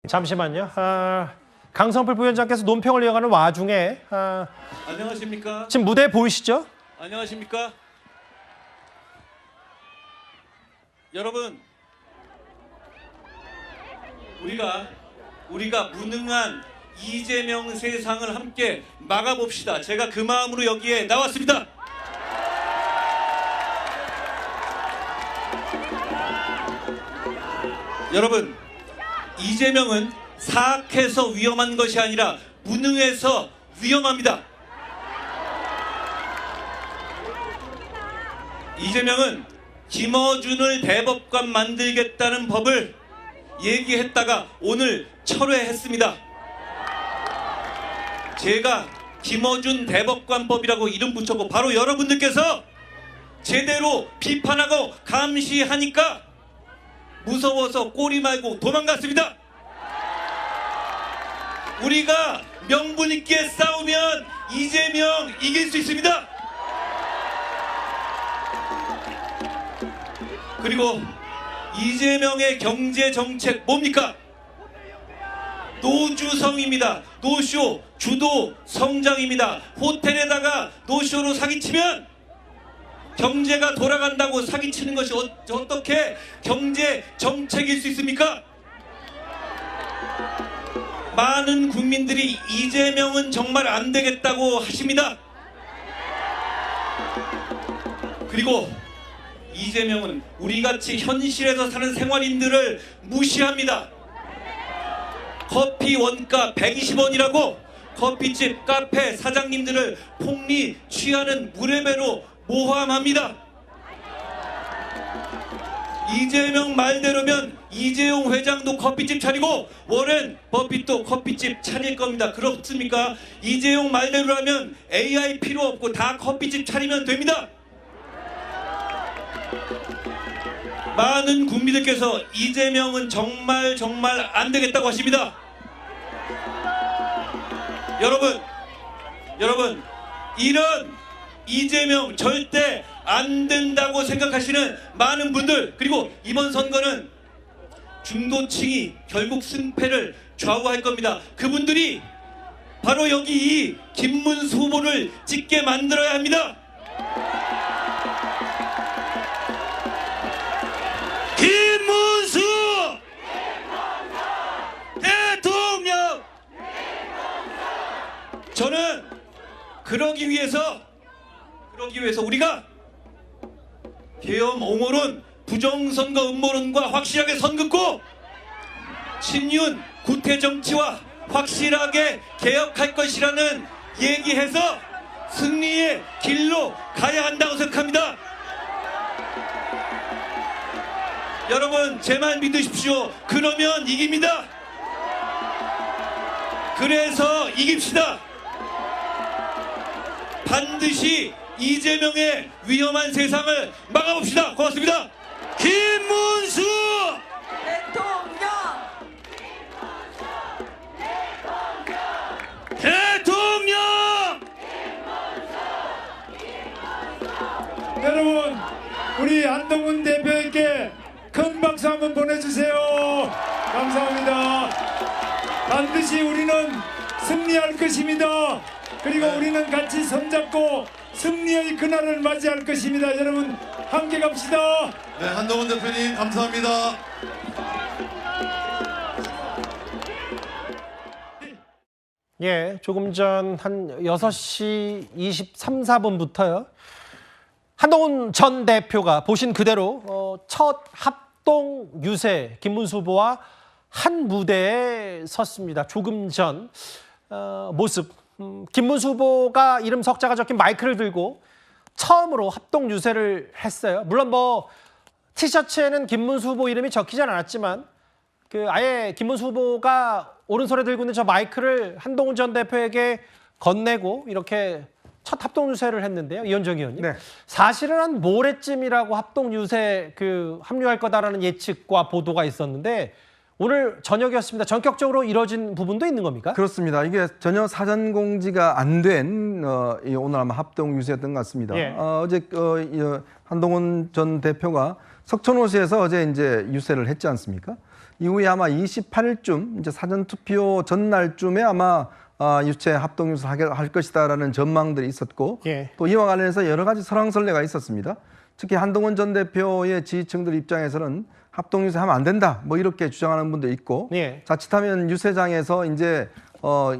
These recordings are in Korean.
잠시만요. 강성필 부위원장께서 논평을 이어가는 와중에 안녕하십니까? 지금 무대 보이시죠? 안녕하십니까? 여러분, 우리가 무능한 이재명 세상을 함께 막아봅시다. 제가 그 마음으로 여기에 나왔습니다. 여러분, 이재명은 사악해서 위험한 것이 아니라 무능해서 위험합니다. 이재명은 김어준을 대법관 만들겠다는 법을 얘기했다가 오늘 철회했습니다. 제가 김어준 대법관법이라고 이름 붙였고 바로 여러분들께서 제대로 비판하고 감시하니까 무서워서 꼬리 말고 도망갔습니다. 우리가 명분 있게 싸우면 이재명 이길 수 있습니다. 그리고 이재명의 경제 정책 뭡니까? 노주성입니다. 노쇼, 주도, 성장입니다. 호텔에다가 노쇼로 사기치면 경제가 돌아간다고 사기치는 것이 어떻게 경제 정책일 수 있습니까? 많은 국민들이 이재명은 정말 안 되겠다고 하십니다. 그리고 이재명은 우리같이 현실에서 사는 생활인들을 무시합니다. 커피 원가 120원이라고 커피집, 카페 사장님들을 폭리 취하는 무례배로 모함합니다. 이재명 말대로면 이재용 회장도 커피집 차리고 워렌 버핏도 커피집 차릴 겁니다. 그렇습니까? 이재용 말대로라면 AI 필요 없고 다 커피집 차리면 됩니다. 많은 국민들께서 이재명은 정말 안 되겠다고 하십니다. 여러분 이런 이재명 절대 안 된다고 생각하시는 많은 분들, 그리고 이번 선거는 중도층이 결국 승패를 좌우할 겁니다. 그분들이 바로 여기 이 김문수 후보를 찍게 만들어야 합니다. 김문수 대통령! 저는 그러기 위해서 우리가 계엄 옹호론, 부정선거 음모론과 확실하게 선 긋고 친윤 구태 정치와 확실하게 개혁할 것이라는 얘기해서 승리의 길로 가야 한다고 생각합니다. 여러분, 제 말 믿으십시오. 그러면 이깁니다. 그래서 이깁시다. 반드시 이재명의 위험한 세상을 막아봅시다. 고맙습니다. 김문수 대통령! 여러분, 우리 한동훈 대표에게 큰 박수 한번 보내주세요. 감사합니다. 반드시 우리는 승리할 것입니다. 그리고 우리는 같이 손잡고 승리의 그날을 맞이할 것입니다. 여러분, 함께 갑시다. 네, 한동훈 대표님 감사합니다. 예, 조금 전 한 6시 23, 4분부터요. 한동훈 전 대표가 보신 그대로 첫 합동 유세 김문수 후보와 한 무대에 섰습니다. 조금 전 모습. 김문수 후보가 이름 석자가 적힌 마이크를 들고 처음으로 합동 유세를 했어요. 물론 뭐 티셔츠에는 김문수 후보 이름이 적히진 않았지만 아예 김문수 후보가 오른손에 들고 있는 저 마이크를 한동훈 전 대표에게 건네고 이렇게 첫 합동 유세를 했는데요. 이현정 의원님. 네. 사실은 한 모레쯤이라고 합동 유세 합류할 거다라는 예측과 보도가 있었는데 오늘 저녁이었습니다. 전격적으로 이뤄진 부분도 있는 겁니까? 그렇습니다. 이게 전혀 사전 공지가 안 된 오늘 아마 합동 유세였던 것 같습니다. 예. 어제 한동훈 전 대표가 석촌호수에서 어제 이제 유세를 했지 않습니까? 이후에 아마 28일쯤 이제 사전 투표 전날쯤에 아마 유체 합동 유세를 할 것이다라는 전망들이 있었고 예. 또 이와 관련해서 여러 가지 설왕설래가 있었습니다. 특히 한동훈 전 대표의 지지층들 입장에서는 합동 유세하면 안 된다 뭐 이렇게 주장하는 분도 있고 예. 자칫하면 유세장에서 이제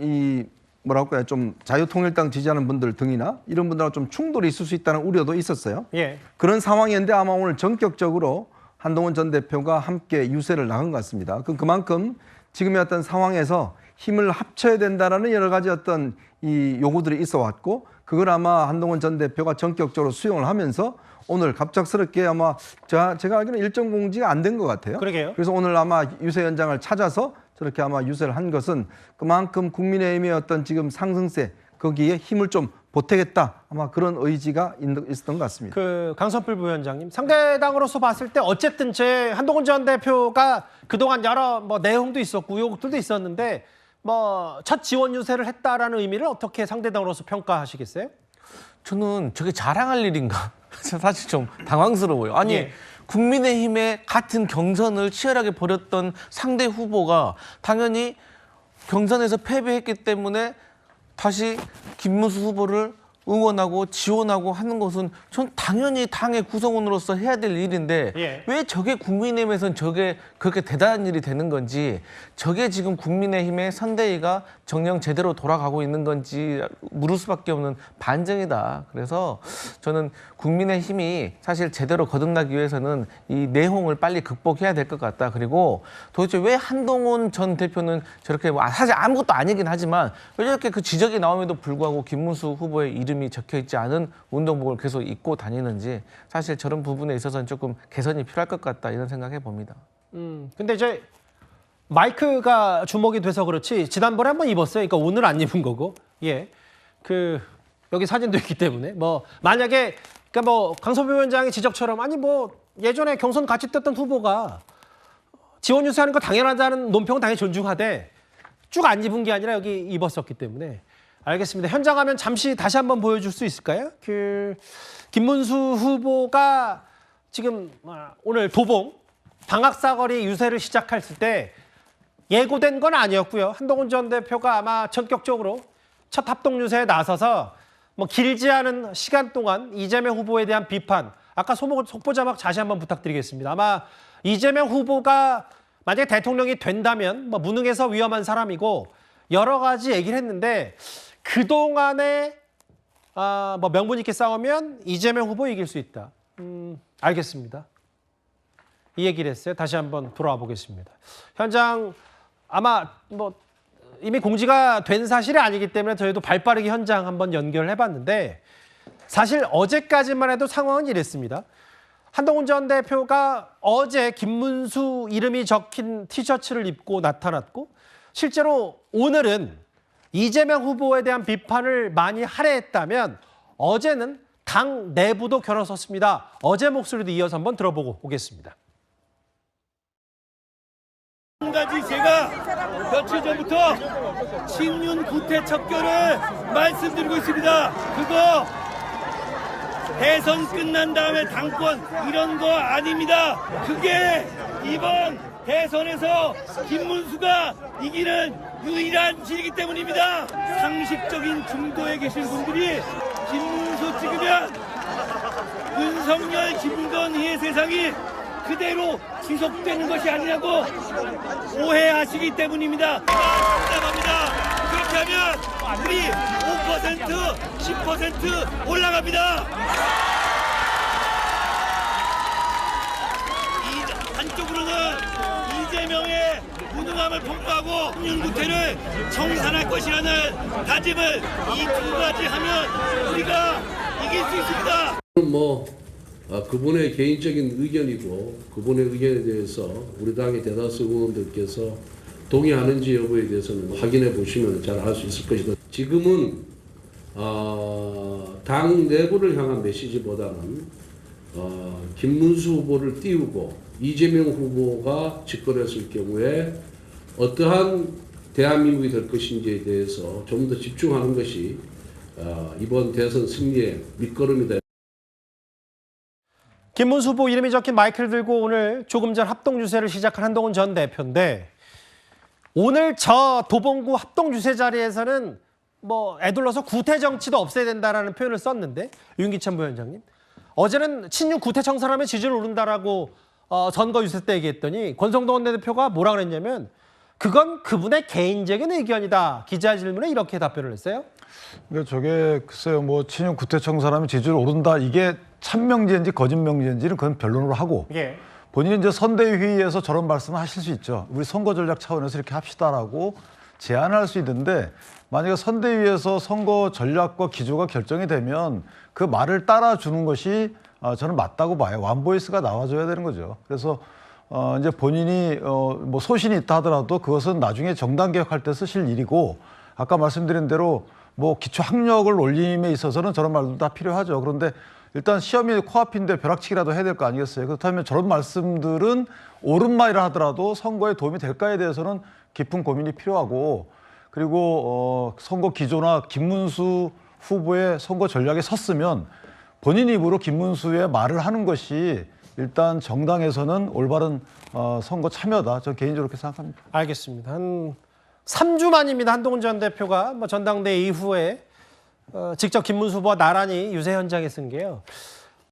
이 뭐라고 해요 좀 자유통일당 지지하는 분들 등이나 이런 분들하고 좀 충돌이 있을 수 있다는 우려도 있었어요. 예. 그런 상황이었는데 아마 오늘 전격적으로 한동훈 전 대표가 함께 유세를 나간 것 같습니다. 그만큼 지금의 어떤 상황에서 힘을 합쳐야 된다라는 여러 가지 어떤 이 요구들이 있어 왔고 그걸 아마 한동훈 전 대표가 전격적으로 수용을 하면서 오늘 갑작스럽게 아마 제가 알기로는 일정 공지가 안 된 것 같아요. 그러게요. 그래서 오늘 아마 유세 현장을 찾아서 저렇게 아마 유세를 한 것은 그만큼 국민의힘의 어떤 지금 상승세 거기에 힘을 좀 보태겠다 아마 그런 의지가 있었던 것 같습니다. 그 강선필 부위원장님 상대당으로서 봤을 때 어쨌든 제 한동훈 전 대표가 그동안 여러 뭐 내용도 있었고 의혹들도 있었는데 뭐 첫 지원 유세를 했다라는 의미를 어떻게 상대당으로서 평가하시겠어요? 저는 저게 자랑할 일인가? 사실 좀 당황스러워요. 아니 예. 국민의힘의 같은 경선을 치열하게 벌였던 상대 후보가 당연히 경선에서 패배했기 때문에 다시 김문수 후보를 응원하고 지원하고 하는 것은 전 당연히 당의 구성원으로서 해야 될 일인데 예. 왜 저게 국민의힘에서는 저게 그렇게 대단한 일이 되는 건지 저게 지금 국민의힘의 선대위가 정녕 제대로 돌아가고 있는 건지 물을 수밖에 없는 반증이다. 그래서 저는 국민의힘이 사실 제대로 거듭나기 위해서는 이 내홍을 빨리 극복해야 될 것 같다. 그리고 도대체 왜 한동훈 전 대표는 저렇게 사실 아무것도 아니긴 하지만 왜 저렇게 그 지적이 나옴에도 불구하고 김문수 후보의 이름이 적혀 있지 않은 운동복을 계속 입고 다니는지 사실 저런 부분에 있어서는 조금 개선이 필요할 것 같다 이런 생각해 봅니다. 근데 이제 마이크가 주목이 돼서 그렇지 지난번에 한번 입었어요. 그러니까 오늘 안 입은 거고. 예. 그 여기 사진도 있기 때문에 뭐 만약에 그러니까 뭐 강선표 위원장의 지적처럼 아니 뭐 예전에 경선 같이 뛰었던 후보가 지원 유세하는 거 당연하다는 논평은 당연히 존중하되 쭉 안 입은 게 아니라 여기 입었었기 때문에 알겠습니다. 현장 화면 잠시 다시 한번 보여줄 수 있을까요? 그 김문수 후보가 지금 오늘 도봉 방학사거리 유세를 시작했을 때 예고된 건 아니었고요. 한동훈 전 대표가 아마 전격적으로 첫 합동 유세에 나서서 뭐 길지 않은 시간 동안 이재명 후보에 대한 비판, 아까 속보 자막 다시 한번 부탁드리겠습니다. 아마 이재명 후보가 만약에 대통령이 된다면 뭐 무능해서 위험한 사람이고 여러 가지 얘기를 했는데 그동안에 뭐 명분 있게 싸우면 이재명 후보 이길 수 있다. 알겠습니다. 이 얘기를 했어요. 다시 한번 돌아와 보겠습니다. 현장 아마 뭐 이미 공지가 된 사실이 아니기 때문에 저희도 발빠르게 현장 한번 연결을 해봤는데 사실 어제까지만 해도 상황은 이랬습니다. 한동훈 전 대표가 어제 김문수 이름이 적힌 티셔츠를 입고 나타났고 실제로 오늘은 이재명 후보에 대한 비판을 많이 할애했다면 어제는 당 내부도 겨뤄섰습니다. 어제 목소리도 이어서 한번 들어보고 오겠습니다. 한 가지 제가 며칠 전부터 친윤 구태 척결을 말씀드리고 있습니다. 그거 대선 끝난 다음에 당권 이런 거 아닙니다. 그게 이번 대선에서 김문수가 이기는 유일한 길이기 때문입니다. 상식적인 중도에 계신 분들이 김문수 찍으면 윤석열, 김건희의 세상이 그대로 지속되는 것이 아니냐고 오해하시기 때문입니다. 답답합니다. 그렇게 하면 우리 5%, 10% 올라갑니다. 한쪽으로는 이재명의 무능함을 폭로하고 윤구태를 청산할 것이라는 다짐을 이 두 가지 하면 우리가 이길 수 있습니다. 그분의 개인적인 의견이고 그분의 의견에 대해서 우리 당의 대다수 의원들께서 동의하는지 여부에 대해서는 확인해 보시면 잘 알 수 있을 것이다. 지금은 당 내부를 향한 메시지보다는 김문수 후보를 띄우고 이재명 후보가 집권했을 경우에 어떠한 대한민국이 될 것인지에 대해서 좀 더 집중하는 것이 이번 대선 승리의 밑거름이다. 김문수 후보 이름이 적힌 마이크를 들고 오늘 조금 전 합동 유세를 시작한 한동훈 전 대표인데 오늘 저 도봉구 합동 유세 자리에서는 뭐 애둘러서 구태 정치도 없애야 된다라는 표현을 썼는데 윤기찬 부위원장님 어제는 친윤 구태 청산하면 지지를 오른다라고 선거 유세 때 얘기했더니 권성동 원내대표가 뭐라 그랬냐면 그건 그분의 개인적인 의견이다. 기자 질문에 이렇게 답변을 했어요. 그러니까 저게 글쎄요 뭐 친윤 구태청 사람이 지지율 오른다 이게 참명제인지 거짓명제인지는 그건 변론으로 하고 예. 본인이 이제 선대위 회의에서 저런 말씀을 하실 수 있죠. 우리 선거 전략 차원에서 이렇게 합시다라고 제안할 수 있는데 만약에 선대위에서 선거 전략과 기조가 결정이 되면 그 말을 따라주는 것이 저는 맞다고 봐요. 완보이스가 나와줘야 되는 거죠. 그래서 이제 본인이 뭐 소신이 있다 하더라도 그것은 나중에 정당 개혁할 때 쓰실 일이고 아까 말씀드린 대로 뭐 기초 학력을 올림에 있어서는 저런 말도 다 필요하죠. 그런데 일단 시험이 코앞인데 벼락치기라도 해야 될 거 아니겠어요? 그렇다면 저런 말씀들은 옳은 말이라 하더라도 선거에 도움이 될까에 대해서는 깊은 고민이 필요하고 그리고 선거 기조나 김문수 후보의 선거 전략에 섰으면 본인 입으로 김문수의 말을 하는 것이 일단 정당에서는 올바른 선거 참여다. 저는 개인적으로 그렇게 생각합니다. 알겠습니다. 한 3주 만입니다. 한동훈 전 대표가 뭐 전당대회 이후에 직접 김문수 후보와 나란히 유세 현장에 쓴 게요.